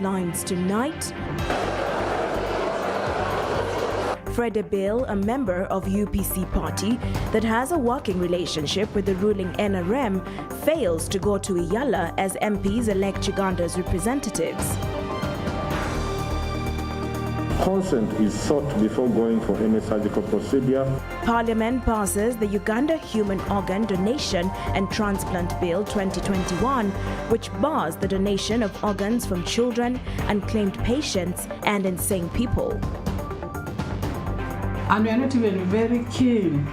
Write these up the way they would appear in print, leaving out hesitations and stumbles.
headlines tonight. Freda Bill, a member of UPC party that has a working relationship with the ruling NRM, fails to go to Iyala as MPs elect Uganda's representatives. Consent is sought before going for any surgical procedure. Parliament passes the Uganda Human Organ Donation and Transplant Bill 2021, which bars the donation of organs from children, unclaimed patients, and insane people. And we are not even very keen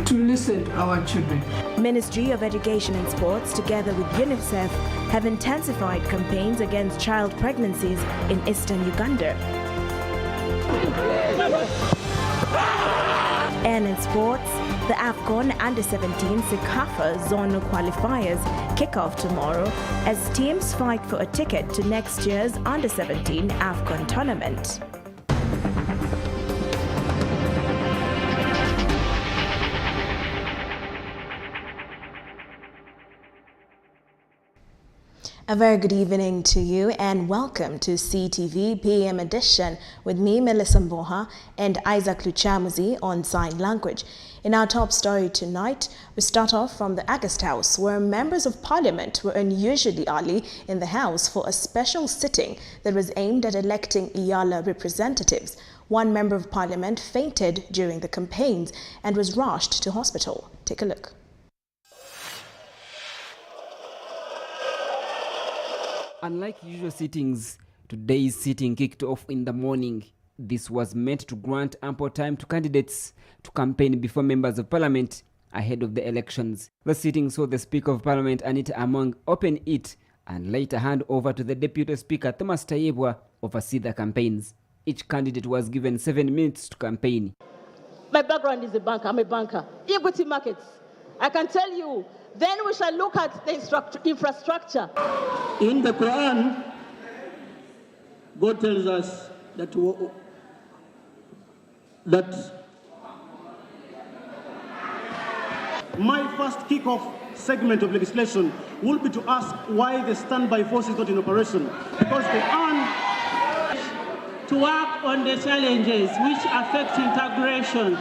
to listen to our children. Ministry of Education and Sports, together with UNICEF, have intensified campaigns against child pregnancies in eastern Uganda. And in sports, the AFCON Under-17 Sekafa zonal qualifiers kick off tomorrow as teams fight for a ticket to next year's Under-17 AFCON tournament. A very good evening to you and welcome to CTV PM Edition with me, Melissa Mboha, and Isaac Luchamuzi on Sign Language. In our top story tonight, we start off from the August House, where members of Parliament were unusually early in the House for a special sitting that was aimed at electing Iyala representatives. One member of Parliament fainted during the campaigns and was rushed to hospital. Take a look. Unlike usual sittings, today's sitting kicked off in the morning. This was meant to grant ample time to candidates to campaign before members of Parliament ahead of the elections. The sitting saw the Speaker of Parliament, Anita Among, open it and later hand over to the Deputy Speaker, Thomas Tayebwa, oversee the campaigns. Each candidate was given 7 minutes to campaign. My background is a banker. I'm a banker. Equity markets. I can tell you, then we shall look at the infrastructure. In the Quran, God tells us that my first kick-off segment of legislation will be to ask why the standby force is not in operation. Because they earn to work on the challenges which affect integration.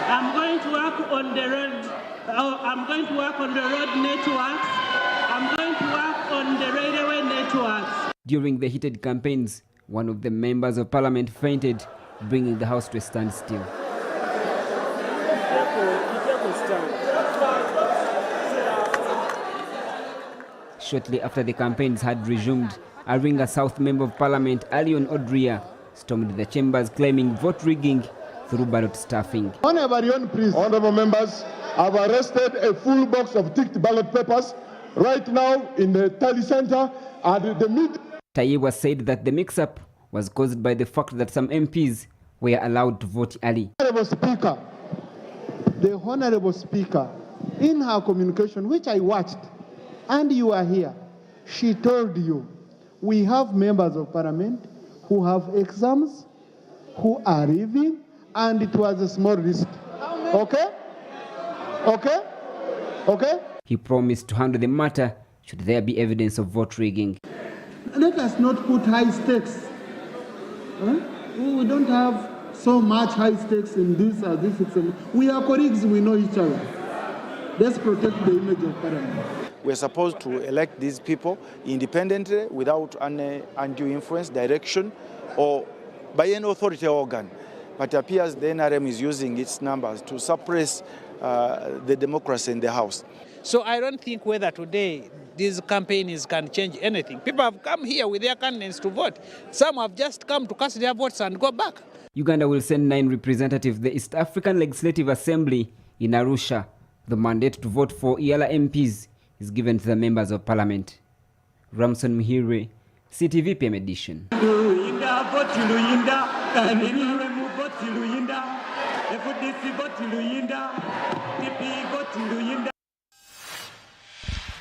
I'm going to work on the road. I'm going to work on the road networks. I'm going to work on the railway networks. During the heated campaigns, one of the members of Parliament fainted, bringing the House to a standstill. Shortly after the campaigns had resumed, a Ringa South Member of Parliament, Alion Odria, stormed the chambers claiming vote rigging through ballot stuffing. Honorable members, I've arrested a full box of ticked ballot papers right now in the tally center at the mid. Tayebwa said that the mix-up was caused by the fact that some MPs were allowed to vote early. The Honorable Speaker, in her communication, which I watched, and you are here, she told you, we have members of Parliament who have exams, who are leaving, and it was a small risk. Okay? Okay? Okay? He promised to handle the matter should there be evidence of vote rigging. Let us not put high stakes. We don't have so much high stakes in this or this. We are colleagues, we know each other. Let's protect the image of Parliament. We're supposed to elect these people independently without any undue influence, direction, or by any authority organ. But it appears the NRM is using its numbers to suppress the democracy in the House. So I don't think whether today these campaigns can change anything. People have come here with their candidates to vote. Some have just come to cast their votes and go back. Uganda will send 9 representatives to the East African Legislative Assembly in Arusha. The mandate to vote for Iyala MPs is given to the members of Parliament. Ramson Mhire, CTV PM Edition.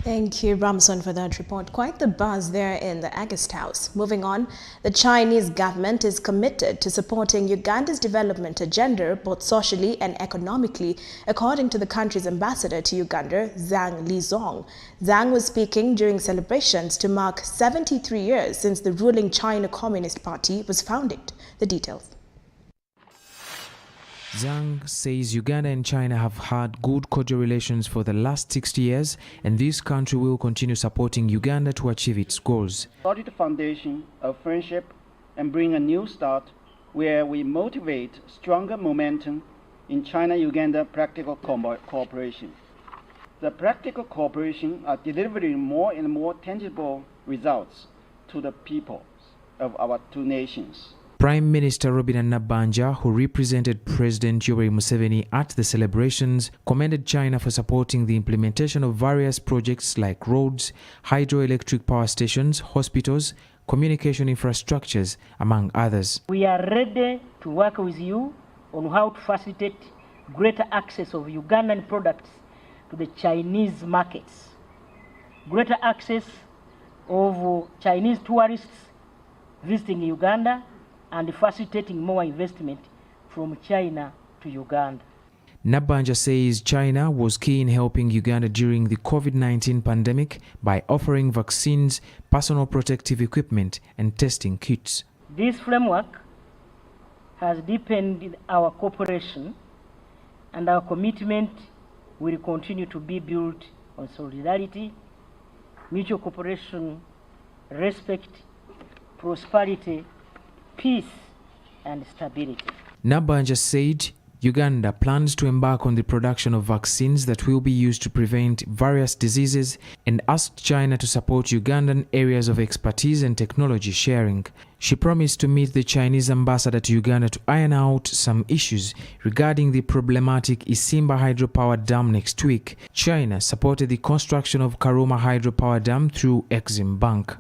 Thank you, Ramson, for that report. Quite the buzz there in the August House. Moving on, the Chinese government is committed to supporting Uganda's development agenda, both socially and economically, according to the country's ambassador to Uganda, Zhang Lizong. Zhang was speaking during celebrations to mark 73 years since the ruling China Communist Party was founded. The details. Zhang says Uganda and China have had good cordial relations for the last 60 years, and this country will continue supporting Uganda to achieve its goals. Started the foundation of friendship and bring a new start where we motivate stronger momentum in China-Uganda practical cooperation. The practical cooperation are delivering more and more tangible results to the peoples of our two nations. Prime Minister Robinah Nabbanja, who represented President Yoweri Museveni at the celebrations, commended China for supporting the implementation of various projects like roads, hydroelectric power stations, hospitals, communication infrastructures, among others. We are ready to work with you on how to facilitate greater access of Ugandan products to the Chinese markets, greater access of Chinese tourists visiting Uganda, and facilitating more investment from China to Uganda. Nabbanja says China was key in helping Uganda during the COVID-19 pandemic by offering vaccines, personal protective equipment, and testing kits. This framework has deepened our cooperation, and our commitment will continue to be built on solidarity, mutual cooperation, respect, prosperity, peace and stability. Nabbanja said Uganda plans to embark on the production of vaccines that will be used to prevent various diseases and asked China to support Ugandan areas of expertise and technology sharing. She promised to meet the Chinese ambassador to Uganda to iron out some issues regarding the problematic Isimba hydropower dam next week. China supported the construction of Karuma hydropower dam through Exim Bank.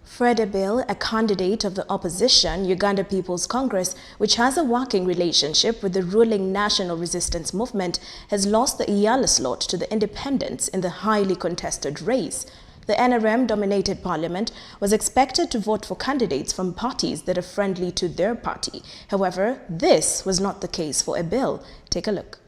Fred Bill, a candidate of the opposition Uganda People's Congress, which has a working relationship with the ruling National Resistance Movement, has lost the Iyala slot to the independents in the highly contested race. The NRM-dominated parliament was expected to vote for candidates from parties that are friendly to their party. However, this was not the case for Bill. Take a look.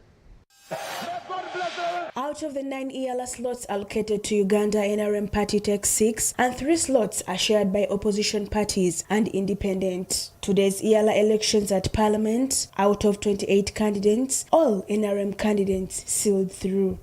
Out of the 9 Iyala slots allocated to Uganda, NRM party takes 6, and 3 slots are shared by opposition parties and independent. Today's Iyala elections at Parliament, out of 28 candidates, all NRM candidates sealed through.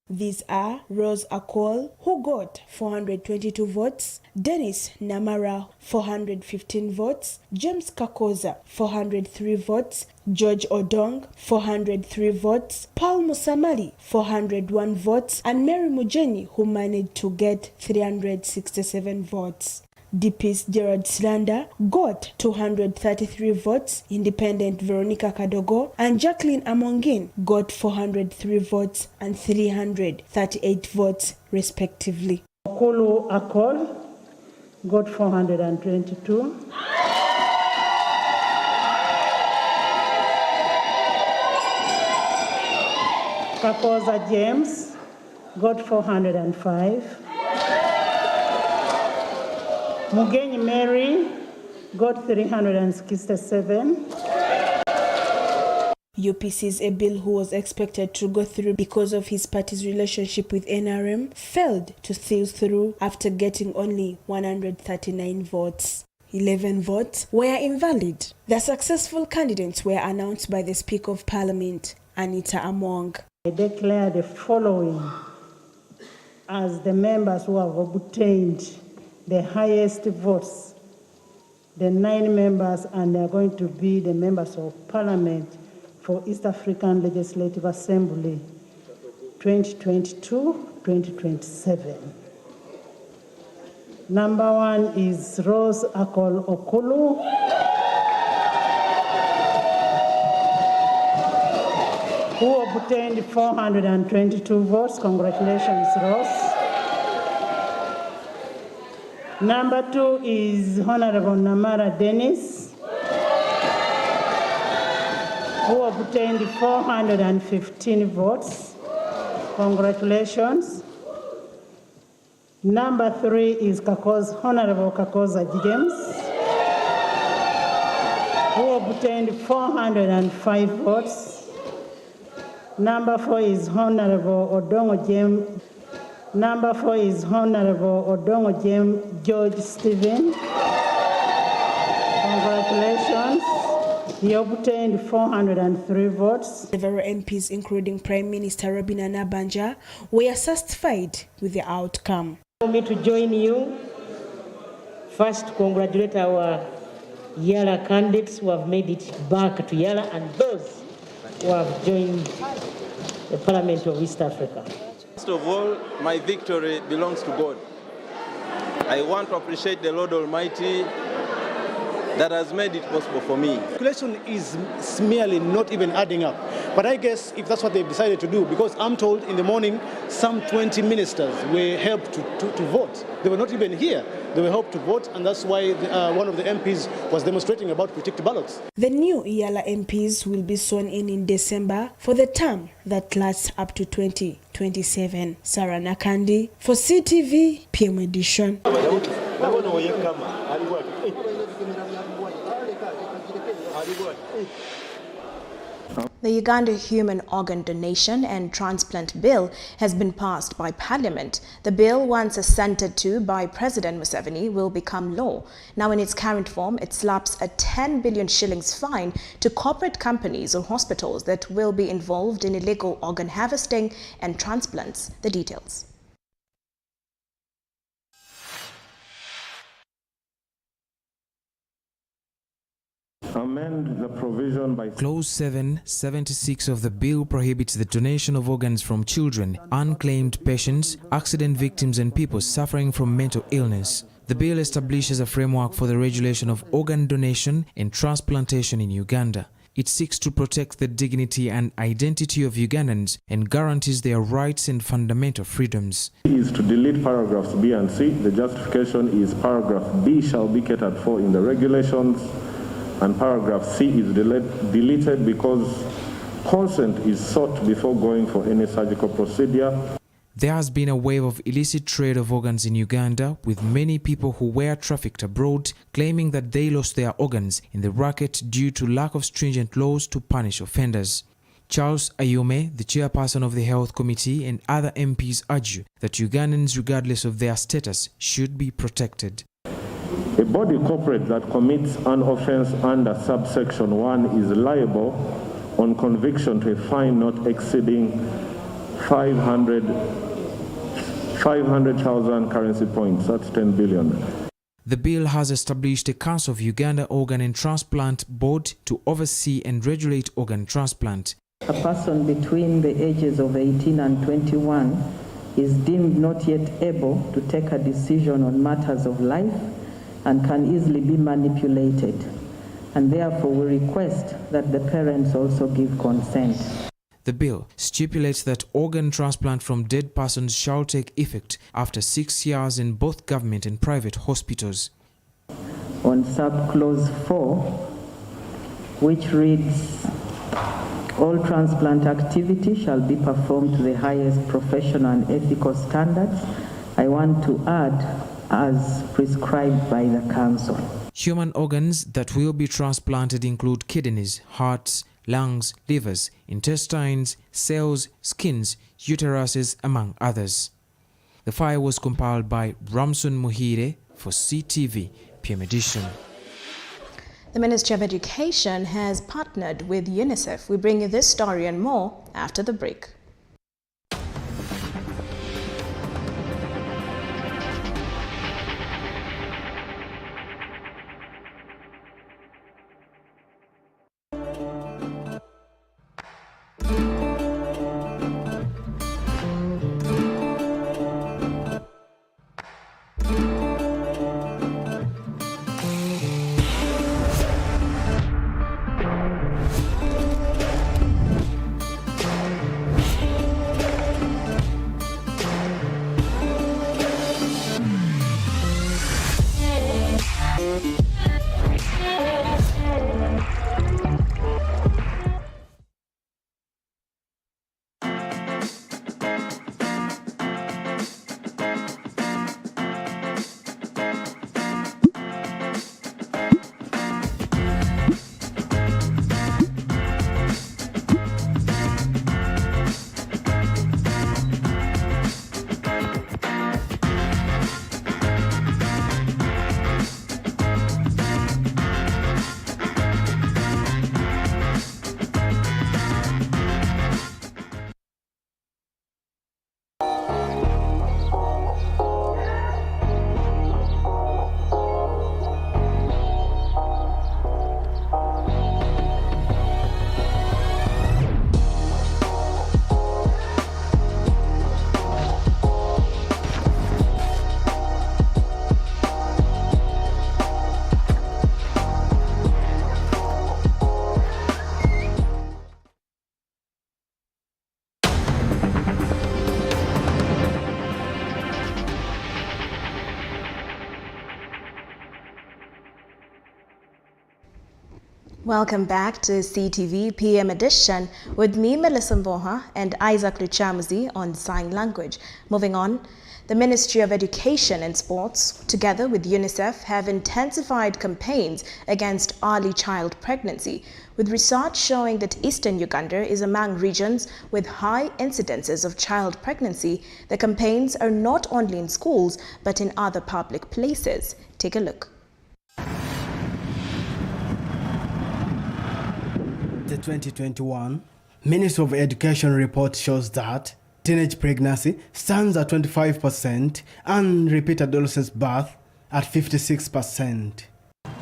These are Rose Akol, who got 422 votes, Dennis Namara, 415 votes, James Kakoza, 403 votes, George Odong, 403 votes, Paul Musamali, 401 votes, and Mary Mujeni, who managed to get 367 votes. DP's Gerard Slanda got 233 votes, Independent Veronica Kadogo and Jacqueline Amongin got 403 votes and 338 votes respectively. Okolo Akol got 422. Kakoza James got 405. Mugenyi Mary got 367. UPC's Ebil, who was expected to go through because of his party's relationship with NRM, failed to seal through after getting only 139 votes. 11 votes were invalid. The successful candidates were announced by the Speaker of Parliament, Anita Among. I declare the following as the members who have obtained the highest votes, the 9 members, and they are going to be the members of Parliament for East African Legislative Assembly 2022-2027. Number 1 is Rose Akol Okulu. Who obtained 422 votes. Congratulations, Rose. Number 2 is Honorable Namara Dennis, who obtained 415 votes. Congratulations. Number 3 is Honorable Kakoza James, who obtained 405 votes. Number 4 is Honorable Odongo James. Number 4 is Honorable Odongo James George Stephen. Congratulations. He obtained 403 votes. Several MPs, including Prime Minister Robina Nabanja, were satisfied with the outcome. Allow me to join you. First, congratulate our Yala candidates who have made it back to Yala and those who have joined the Parliament of East Africa. First of all, my victory belongs to God. I want to appreciate the Lord Almighty that has made it possible for me. Calculation is merely not even adding up. But I guess if that's what they've decided to do, because I'm told in the morning some 20 ministers were helped to vote. They were not even here. They were helped to vote, and that's why one of the MPs was demonstrating about protected ballots. The new Yala MPs will be sworn in December for the term that lasts up to 2027. Sarah Nakandi for CTV PM Edition. The Uganda Human Organ Donation and Transplant Bill has been passed by Parliament. The bill, once assented to by President Museveni, will become law. Now, in its current form, it slaps a 10 billion shillings fine to corporate companies or hospitals that will be involved in illegal organ harvesting and transplants. The details. Amend the provision by Clause 776 of the bill prohibits the donation of organs from children, unclaimed patients, accident victims and people suffering from mental illness. The bill establishes a framework for the regulation of organ donation and transplantation in Uganda. It seeks to protect the dignity and identity of Ugandans and guarantees their rights and fundamental freedoms. Is to delete paragraphs B and C. The justification is paragraph B shall be catered for in the regulations, and paragraph C is deleted because consent is sought before going for any surgical procedure. There has been a wave of illicit trade of organs in Uganda, with many people who were trafficked abroad claiming that they lost their organs in the racket due to lack of stringent laws to punish offenders. Charles Ayume, the chairperson of the Health Committee, and other MPs argue that Ugandans, regardless of their status, should be protected. A body corporate that commits an offence under subsection 1 is liable on conviction to a fine not exceeding 500,000 currency points. That's 10 billion. The bill has established a Council of Uganda Organ and Transplant Board to oversee and regulate organ transplant. A person between the ages of 18 and 21 is deemed not yet able to take a decision on matters of life and can easily be manipulated, and therefore we request that the parents also give consent. The bill stipulates that organ transplant from dead persons shall take effect after 6 years in both government and private hospitals. On subclause 4, which reads, all transplant activity shall be performed to the highest professional and ethical standards, I want to add, as prescribed by the Council. Human organs that will be transplanted include kidneys, hearts, lungs, livers, intestines, cells, skins, uteruses, among others. The file was compiled by Ramson Muhire for CTV PM Edition. The Ministry of Education has partnered with UNICEF. We bring you this story and more after the break. Welcome back to CTV PM Edition with me, Melissa Mboha, and Isaac Luchamuzi on Sign Language. Moving on, the Ministry of Education and Sports, together with UNICEF, have intensified campaigns against early child pregnancy, with research showing that Eastern Uganda is among regions with high incidences of child pregnancy. The campaigns are not only in schools, but in other public places. Take a look. The 2021 Ministry of Education report shows that teenage pregnancy stands at 25% and repeat adolescence birth at 56%.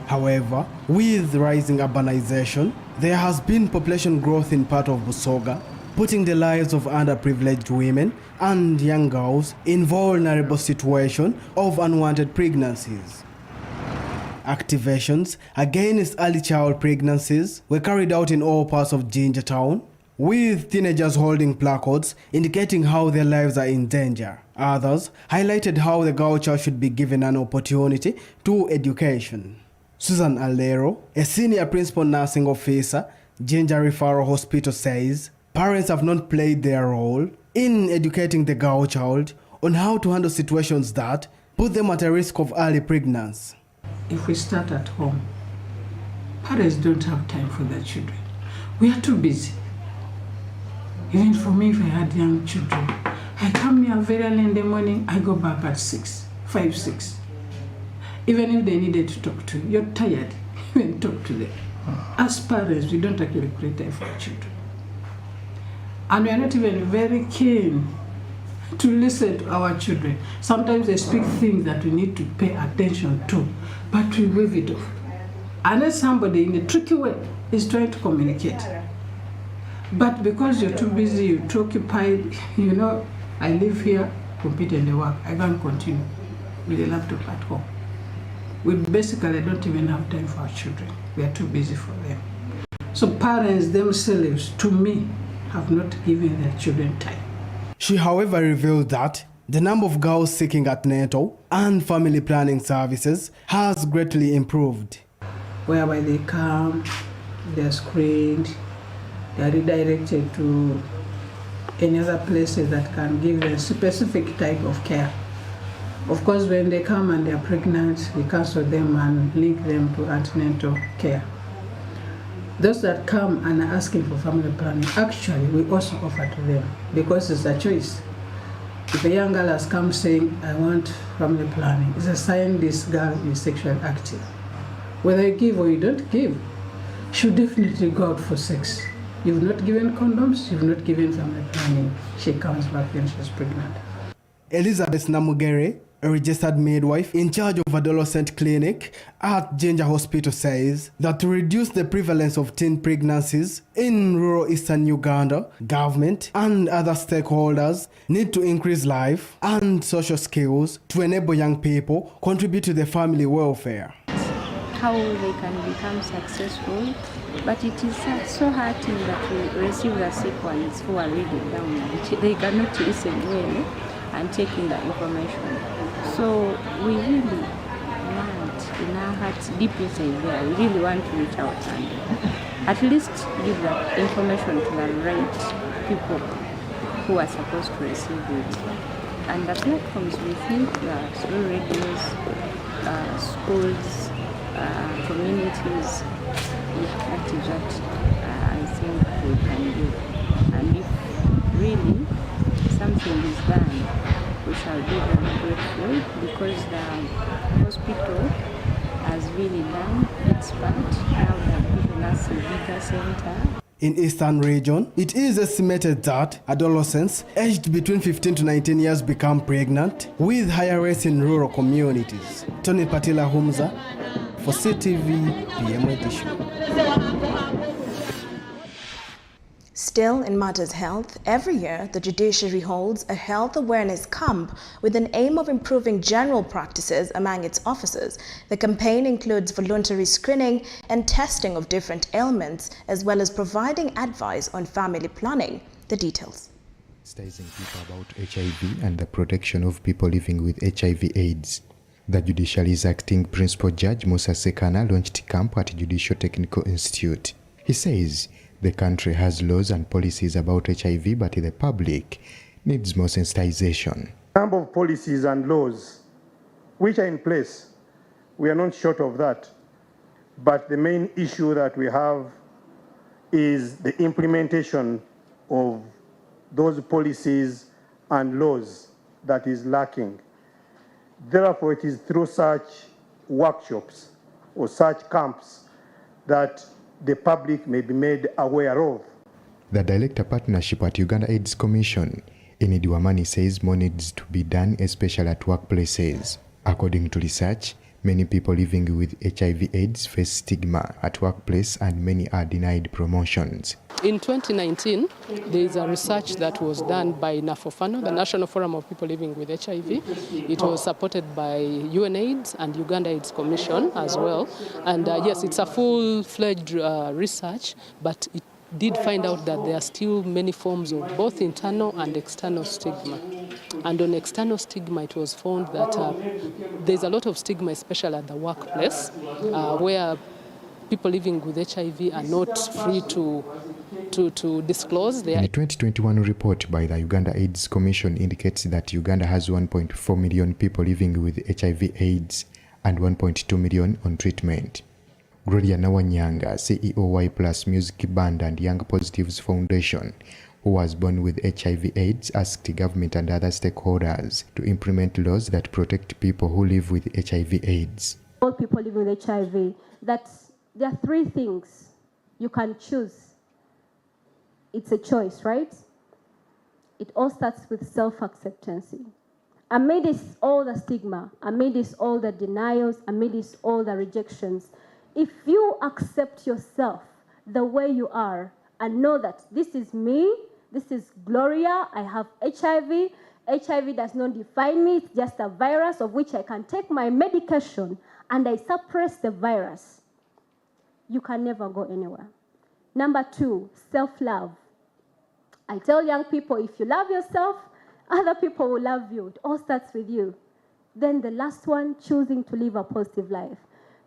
However, with rising urbanization, there has been population growth in part of Busoga, putting the lives of underprivileged women and young girls in vulnerable situation of unwanted pregnancies. Activations against early child pregnancies were carried out in all parts of Jinja town, with teenagers holding placards indicating how their lives are in danger. Others highlighted how the girl child should be given an opportunity to education. Susan Alero, a senior principal nursing officer, Jinja Referral Hospital, says parents have not played their role in educating the girl child on how to handle situations that put them at a risk of early pregnancy. If we start at home, parents don't have time for their children. We are too busy. Even for me, if I had young children, I come here very early in the morning, I go back at 5, 6. Even if they needed to talk to you, you're tired, even talk to them. As parents, we don't actually create time for our children. And we are not even very keen to listen to our children. Sometimes they speak things that we need to pay attention to, but we wave it off. Unless somebody in a tricky way is trying to communicate. But because you're too busy, you're too occupied, I live here, compete in the work, I can't continue with the laptop at home. We basically don't even have time for our children. We are too busy for them. So parents themselves, to me, have not given their children time. She, however, revealed that the number of girls seeking antenatal and family planning services has greatly improved. Whereby they come, they're screened, they're redirected to any other places that can give them specific type of care. Of course, when they come and they're pregnant, we counsel them and link them to antenatal care. Those that come and are asking for family planning, actually, we also offer to them because it's a choice. If a young girl has come saying, I want family planning, it's a sign this girl is sexually active. Whether you give or you don't give, you should definitely go out for sex. You've not given condoms, you've not given family planning. She comes back when she's pregnant. Elizabeth Namugere, a registered midwife in charge of adolescent clinic at Jinja Hospital, says that to reduce the prevalence of teen pregnancies in rural eastern Uganda, government and other stakeholders need to increase life and social skills to enable young people contribute to their family welfare. How they can become successful, but it is so hurting that we receive the sick ones who are really down. They cannot listen well and taking the information. So we really want, in our hearts, deep inside there, we really want to reach out and at least give that information to the right people who are supposed to receive it. And the platforms we think, through radios, schools, communities, that is what I think we can do. And if really something is done, we shall be very grateful because the hospital has really done its part. Now they have given us a bigger center. In Eastern region, it is estimated that adolescents aged between 15 to 19 years become pregnant, with higher rates in rural communities. Tony Patila Humza for CTV PM Edition. Still in matters health, every year the judiciary holds a health awareness camp with an aim of improving general practices among its officers. The campaign includes voluntary screening and testing of different ailments, as well as providing advice on family planning. The details. Sensitizing people about HIV and the protection of people living with HIV/AIDS. The judiciary's acting principal judge Musa Sekana launched camp at Judicial Technical Institute. He says the country has laws and policies about HIV, but the public needs more sensitization. A number of policies and laws which are in place, we are not short of that. But the main issue that we have is the implementation of those policies and laws that is lacking. Therefore, it is through such workshops or such camps that the public may be made aware of. The Director Partnership at Uganda AIDS Commission, Enidi Wamani, says more needs to be done, especially at workplaces. According to research, many people living with HIV/AIDS face stigma at workplace and many are denied promotions. In 2019, there is a research that was done by NAFOFANO, the National Forum of People Living with HIV. It was supported by UNAIDS and Uganda AIDS Commission as well. And yes, it's a full-fledged research, but it did find out that there are still many forms of both internal and external stigma. And on external stigma, it was found that there's a lot of stigma, especially at the workplace, where people living with HIV are not free to disclose their... The 2021 report by the Uganda AIDS Commission indicates that Uganda has 1.4 million people living with HIV/AIDS and 1.2 million on treatment. Gloria Nawanyanga, CEO Y Plus Music Band and Young Positives Foundation, who was born with HIV/AIDS, asked government and other stakeholders to implement laws that protect people who live with HIV/AIDS. All people living with HIV, that there are three things you can choose. It's a choice, right? It all starts with self-acceptance. Amidst all the stigma, amidst all the denials, amidst all the rejections, if you accept yourself the way you are and know that this is me, this is Gloria, I have HIV, HIV does not define me, it's just a virus of which I can take my medication and I suppress the virus, you can never go anywhere. Number two, self-love. I tell young people, if you love yourself, other people will love you. It all starts with you. Then the last one, choosing to live a positive life.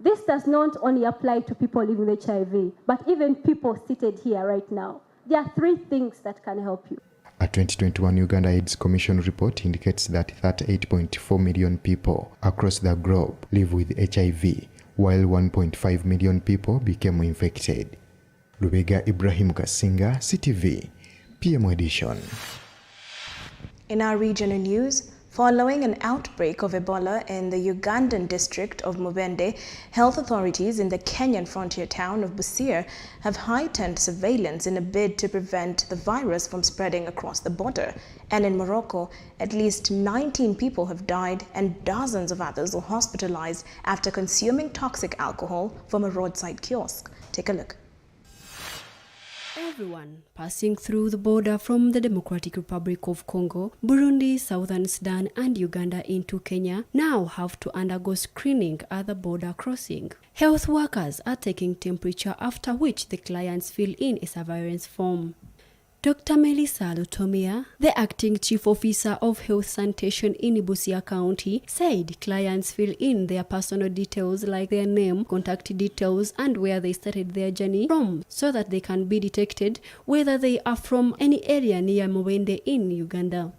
This does not only apply to people living with HIV, but even people seated here right now. There are three things that can help you. A 2021 Uganda AIDS Commission report indicates that 38.4 million people across the globe live with HIV, while 1.5 million people became infected. Lubega Ibrahim Kasinga, CTV, PM edition. In our regional news, following an outbreak of Ebola in the Ugandan district of Mubende, health authorities in the Kenyan frontier town of Busia have heightened surveillance in a bid to prevent the virus from spreading across the border. And in Morocco, at least 19 people have died and dozens of others were hospitalized after consuming toxic alcohol from a roadside kiosk. Take a look. Everyone passing through the border from the Democratic Republic of Congo, Burundi, Southern Sudan and Uganda into Kenya now have to undergo screening at the border crossing. Health workers are taking temperature, after which the clients fill in a surveillance form. Dr. Melissa Lutomia, the acting chief officer of health sanitation in Busia County, said clients fill in their personal details like their name, contact details and where they started their journey from, so that they can be detected whether they are from any area near Mubende in Uganda.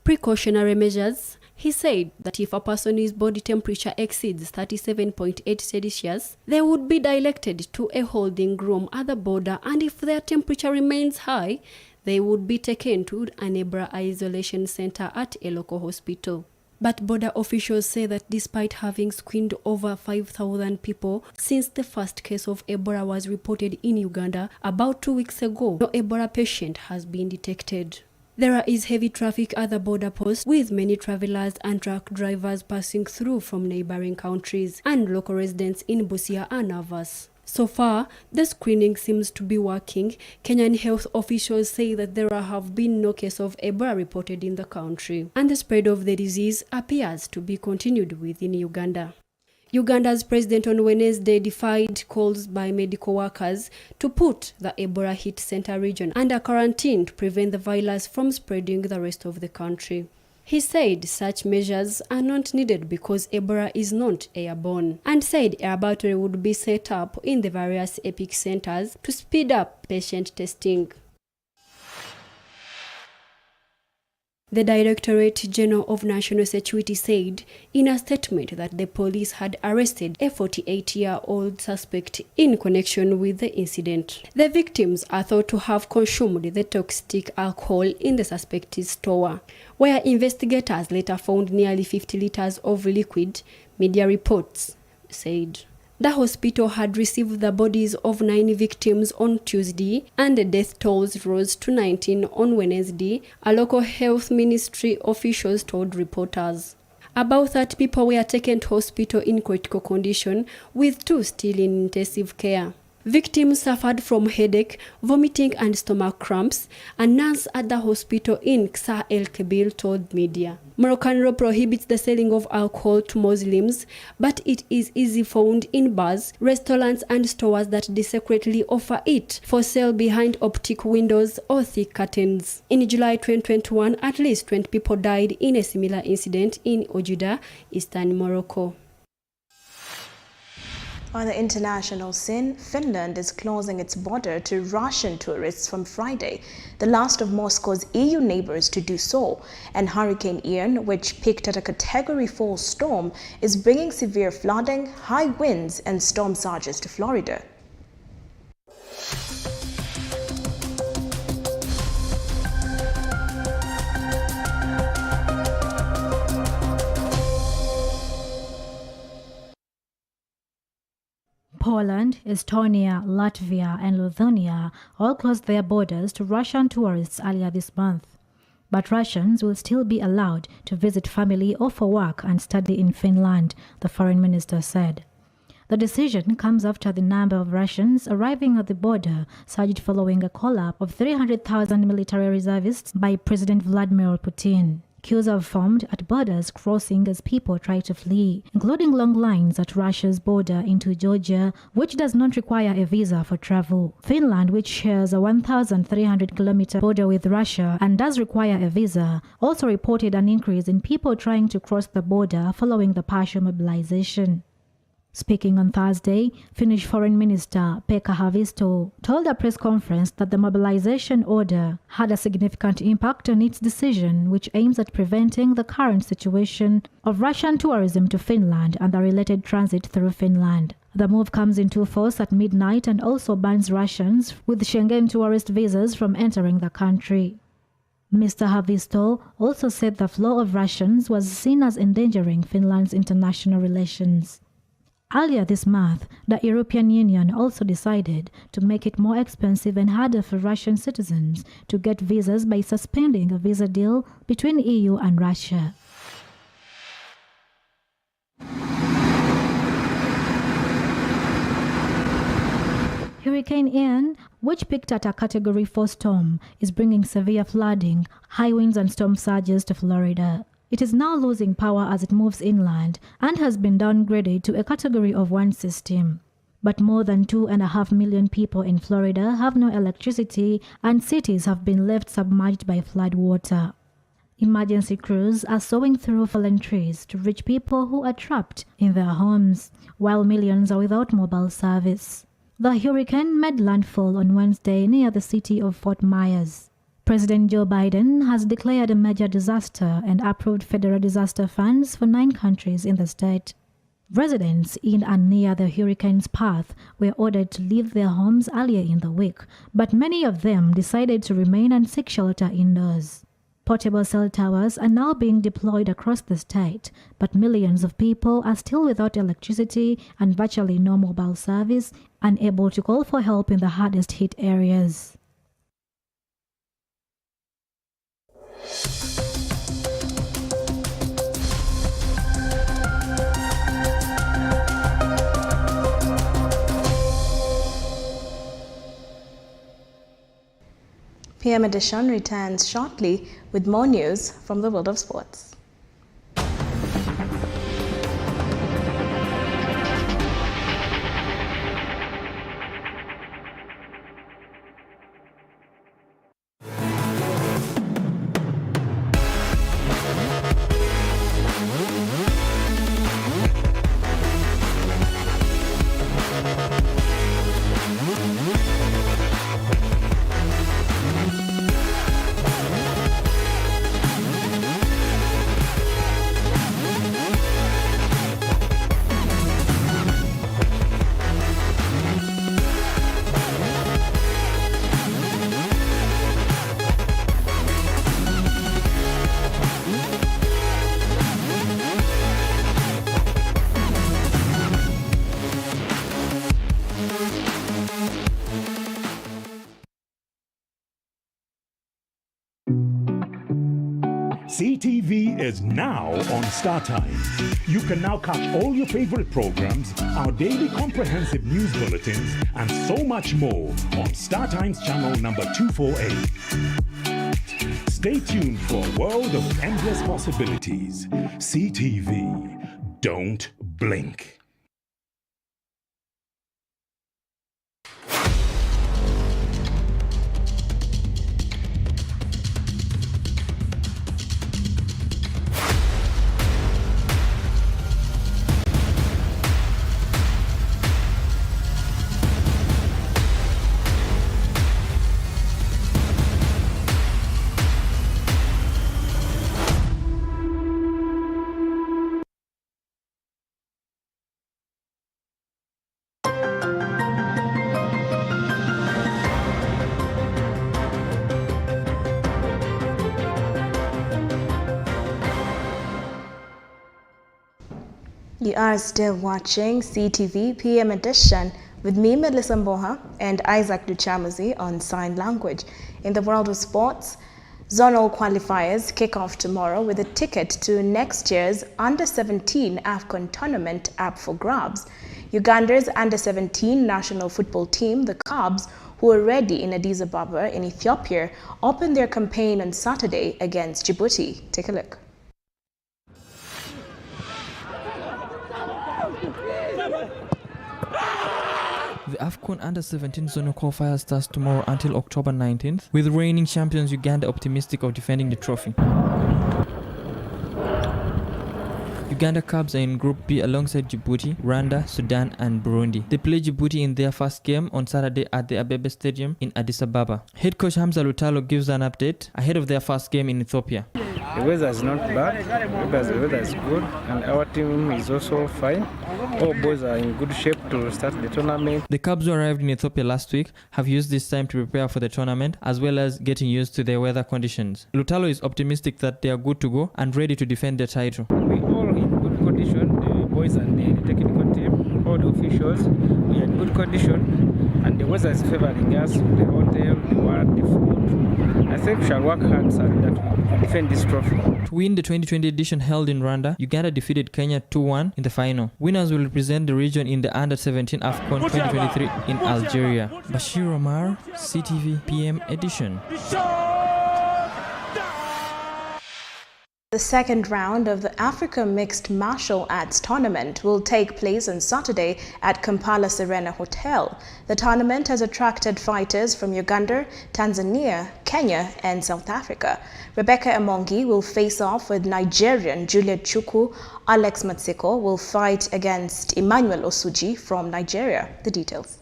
Precautionary measures. He said that if a person's body temperature exceeds 37.8 Celsius, they would be directed to a holding room at the border, and if their temperature remains high, they would be taken to an Ebola isolation center at a local hospital. But border officials say that despite having screened over 5,000 people since the first case of Ebola was reported in Uganda about 2 weeks ago, no Ebola patient has been detected. There is heavy traffic at the border post, with many travelers and truck drivers passing through from neighboring countries, and local residents in Busia are nervous. So far, the screening seems to be working. Kenyan health officials say that there have been no case of Ebola reported in the country, and the spread of the disease appears to be continued within Uganda. Uganda's president on Wednesday defied calls by medical workers to put the Ebola hit center region under quarantine to prevent the virus from spreading the rest of the country. He said such measures are not needed because Ebola is not airborne, and said a laboratory would be set up in the various epic centers to speed up patient testing. The Directorate General of National Security said in a statement that the police had arrested a 48-year-old suspect in connection with the incident. The victims are thought to have consumed the toxic alcohol in the suspect's store, where investigators later found nearly 50 liters of liquid, media reports said. The hospital had received the bodies of 9 victims on Tuesday, and the death tolls rose to 19 on Wednesday, a local health ministry officials told reporters. About 30 people were taken to hospital in critical condition, with 2 still in intensive care. Victims suffered from headache, vomiting and stomach cramps. A nurse at the hospital in Ksar El Kebil told media. Moroccan law prohibits the selling of alcohol to Muslims, but it is easily found in bars, restaurants and stores that secretly offer it for sale behind optic windows or thick curtains. In July 2021, at least 20 people died in a similar incident in Ojuda, eastern Morocco. On the international scene, Finland is closing its border to Russian tourists from Friday, the last of Moscow's EU neighbors to do so. And Hurricane Ian, which peaked at a Category 4 storm, is bringing severe flooding, high winds and storm surges to Florida. Poland, Estonia, Latvia and Lithuania all closed their borders to Russian tourists earlier this month. But Russians will still be allowed to visit family or for work and study in Finland, the foreign minister said. The decision comes after the number of Russians arriving at the border surged following a call-up of 300,000 military reservists by President Vladimir Putin. Queues have formed at borders crossing as people try to flee, including long lines at Russia's border into Georgia, which does not require a visa for travel. Finland, which shares a 1,300-kilometer border with Russia and does require a visa, also reported an increase in people trying to cross the border following the partial mobilization. Speaking on Thursday, Finnish Foreign Minister Pekka Haavisto told a press conference that the mobilization order had a significant impact on its decision, which aims at preventing the current situation of Russian tourism to Finland and the related transit through Finland. The move comes into force at midnight and also bans Russians with Schengen tourist visas from entering the country. Mr. Haavisto also said the flow of Russians was seen as endangering Finland's international relations. Earlier this month, the European Union also decided to make it more expensive and harder for Russian citizens to get visas by suspending a visa deal between EU and Russia. Hurricane Ian, which peaked at a Category 4 storm, is bringing severe flooding, high winds and storm surges to Florida. It is now losing power as it moves inland and has been downgraded to a Category of 1 system. But more than 2.5 million people in Florida have no electricity and cities have been left submerged by flood water. Emergency crews are sawing through fallen trees to reach people who are trapped in their homes, while millions are without mobile service. The hurricane made landfall on Wednesday near the city of Fort Myers. President Joe Biden has declared a major disaster and approved federal disaster funds for 9 countries in the state. Residents in and near the hurricane's path were ordered to leave their homes earlier in the week, but many of them decided to remain and seek shelter indoors. Portable cell towers are now being deployed across the state, but millions of people are still without electricity and virtually no mobile service, unable to call for help in the hardest hit areas. PM Edition returns shortly with more news from the world of sports. CTV is now on StarTimes. You can now catch all your favorite programs, our daily comprehensive news bulletins, and so much more on StarTimes channel number 248. Stay tuned for a world of endless possibilities. CTV. Don't blink. You are still watching CTV PM Edition with me, Melissa Mboha, and Isaac Luchamuzi on Sign Language. In the world of sports, zonal qualifiers kick off tomorrow with a ticket to next year's Under-17 AFCON tournament up for grabs. Uganda's Under-17 national football team, the Cubs, who are ready in Addis Ababa in Ethiopia, opened their campaign on Saturday against Djibouti. Take a look. The AFCON Under-17 zonal qualifier starts tomorrow until October 19th, with reigning champions Uganda optimistic of defending the trophy. Uganda Cubs are in Group B alongside Djibouti, Rwanda, Sudan and Burundi. They play Djibouti in their first game on Saturday at the Abebe Stadium in Addis Ababa. Head coach Hamza Lutalo gives an update ahead of their first game in Ethiopia. The weather is not bad, the weather is good, and our team is also fine. All boys are in good shape to start the tournament. The Cubs who arrived in Ethiopia last week have used this time to prepare for the tournament as well as getting used to their weather conditions. Lutalo is optimistic that they are good to go and ready to defend their title. We all in good condition, the boys and the technical team, all the officials, we are in good condition, and the weather is favoring us, the hotel, the water, the food. I think we shall work hard so that we defend this trophy. To win the 2020 edition held in Rwanda, Uganda defeated Kenya 2-1 in the final. Winners will represent the region in the Under-17 AFCON 2023 in Algeria. Bashir Omar, CTV PM Edition. The second round of the Africa Mixed Martial Arts Tournament will take place on Saturday at Kampala Serena Hotel. The tournament has attracted fighters from Uganda, Tanzania, Kenya and South Africa. Rebecca Amongi will face off with Nigerian Juliet Chukwu. Alex Matsiko will fight against Emmanuel Osuji from Nigeria. The details.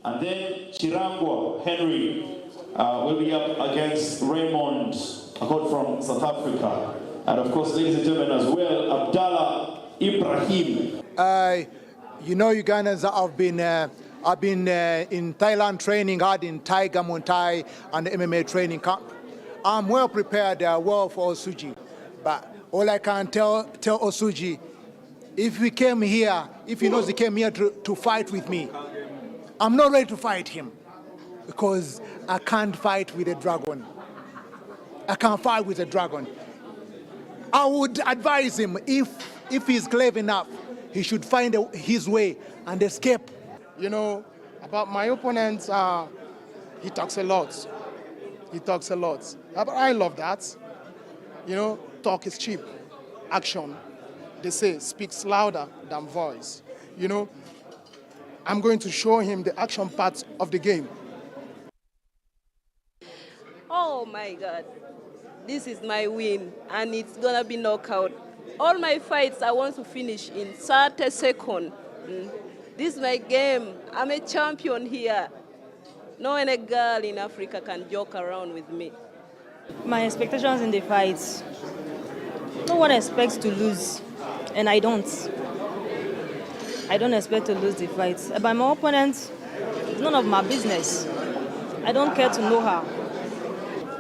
And then Chirangwa Henry will be up against Raymond Akot from South Africa. And of course, ladies and gentlemen, as well, Abdallah Ibrahim. You know, Ugandans have been in Thailand training hard in Tiger Muay Thai and the MMA training camp. I'm well prepared well for Osuji. But all I can tell Osuji, if he came here, if he knows he came here to fight with me, I'm not ready to fight him because I can't fight with a dragon. I can't fight with a dragon. I would advise him, if he's clever enough, he should find his way and escape. You know, about my opponent, he talks a lot. He talks a lot. But I love that. You know, talk is cheap. Action, they say, speaks louder than voice. You know, I'm going to show him the action part of the game. Oh my God, this is my win and it's gonna be knockout. All my fights I want to finish in 30 seconds. This is my game. I'm a champion here. No any girl in Africa can joke around with me. My expectations in the fights, no one expects to lose, and I don't. I don't expect to lose the fights. By my opponent, it's none of my business. I don't care to know her.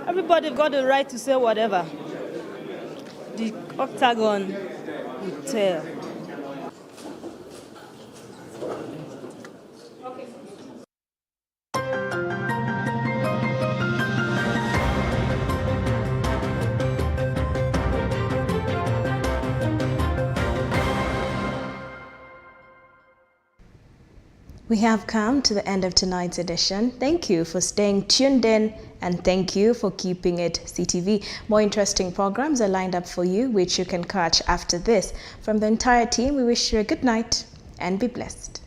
Everybody got the right to say whatever. The octagon will tell. We have come to the end of tonight's edition. Thank you for staying tuned in, and thank you for keeping it CTV. More interesting programs are lined up for you, which you can catch after this. From the entire team, we wish you a good night and be blessed.